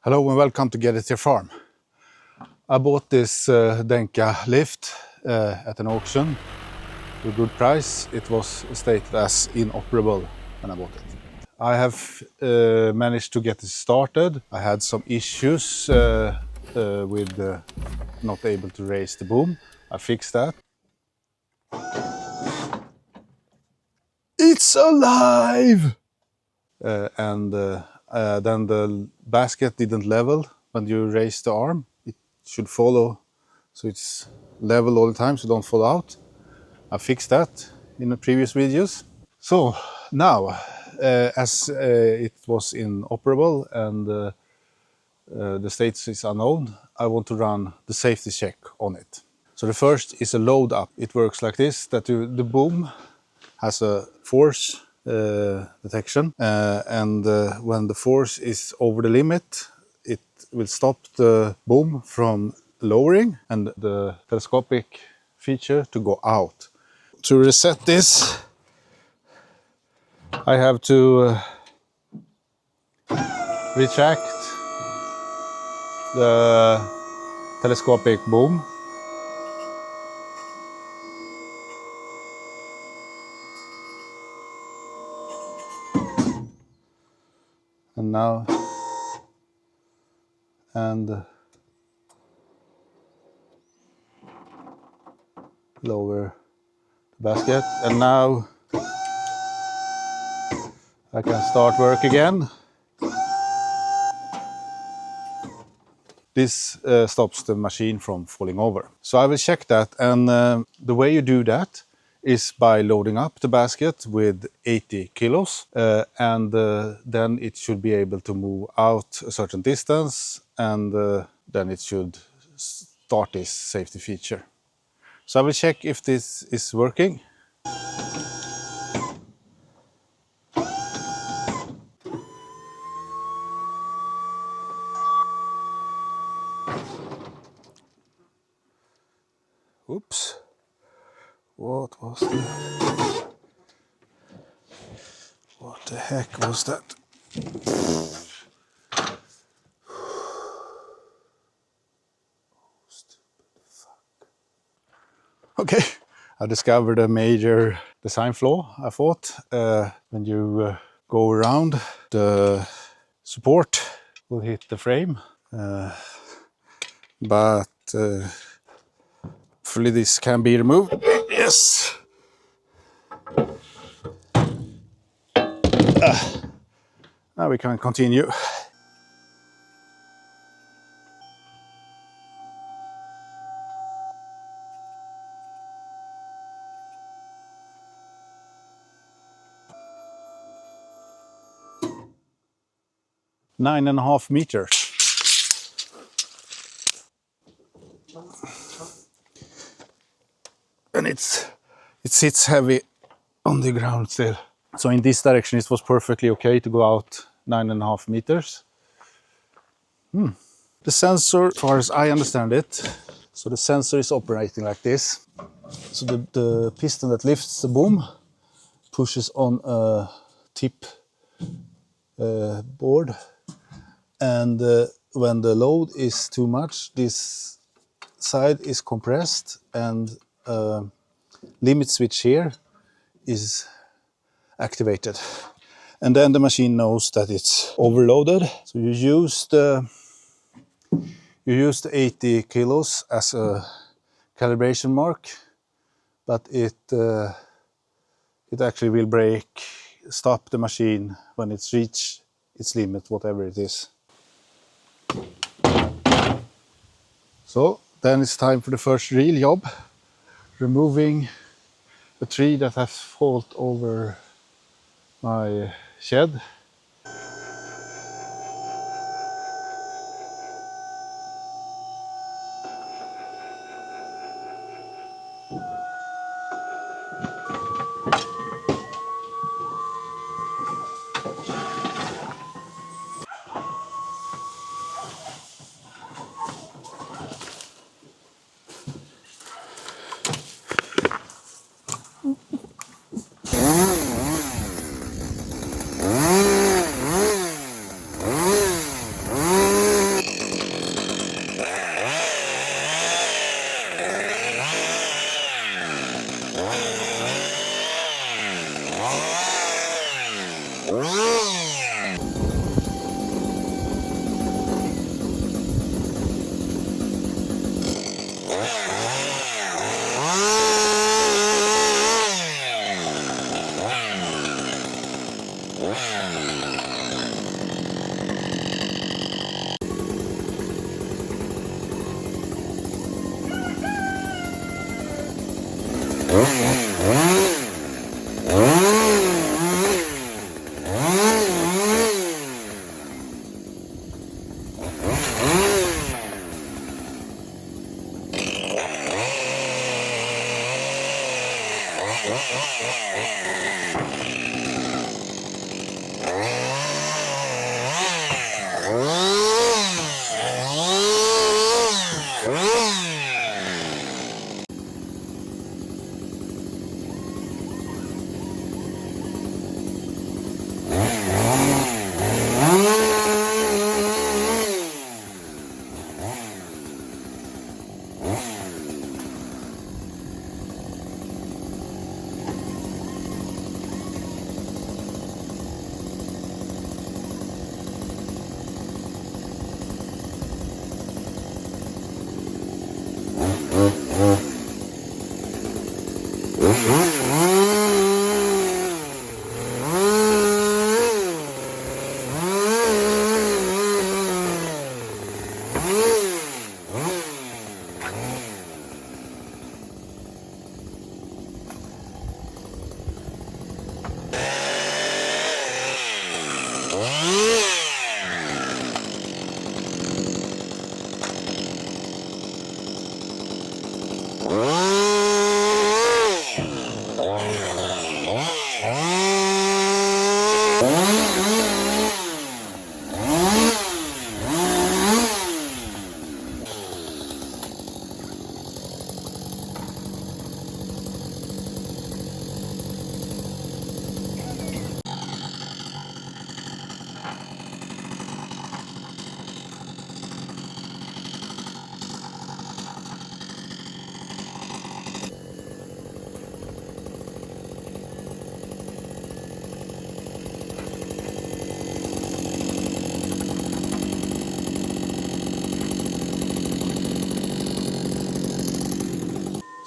Hello and welcome to Gadgeteer farm. I bought this Denka lift at an auction with a good price. It was stated as inoperable when I bought it. I have managed to get it started. I had some issues with not able to raise the boom. I fixed that. It's alive! Then the basket didn't level when you raise the arm. It should follow, so it's level all the time, so don't fall out. I fixed that in the previous videos. So now, as it was inoperable and the status is unknown, I want to run the safety check on it. So the first is a load up. It works like this, that the boom has a force detection, and when the force is over the limit, it will stop the boom from lowering and the telescopic feature to go out. To reset this, I have to retract the telescopic boom. And now, lower the basket, and now I can start work again. This stops the machine from falling over. So I will check that, and the way you do that is by loading up the basket with 80 kilos, and then it should be able to move out a certain distance, and then it should start this safety feature. So I will check if this is working. Oops. What the heck was that? Stupid fuck. Okay, I discovered a major design flaw, I thought. When you go around, the support will hit the frame. But hopefully this can be removed. Yes! Now we can continue. Nine and a half meters. And it sits heavy on the ground still. So in this direction it was perfectly okay to go out 9.5 meters. The sensor, as far as I understand it, so the sensor is operating like this. So the piston that lifts the boom pushes on a tip board, and when the load is too much, this side is compressed, and limit switch here is activated, and then the machine knows that it's overloaded. So you use the 80 kilos as a calibration mark, but it actually will stop the machine when it's reached its limit, whatever it is. So then it's time for the first real job, removing a tree that has fallen over my shed.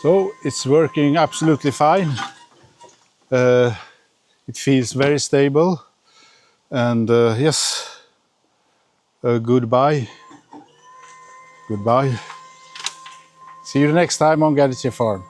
So it's working absolutely fine. It feels very stable. And yes, goodbye. Goodbye. See you next time on Gadgeteer Farm.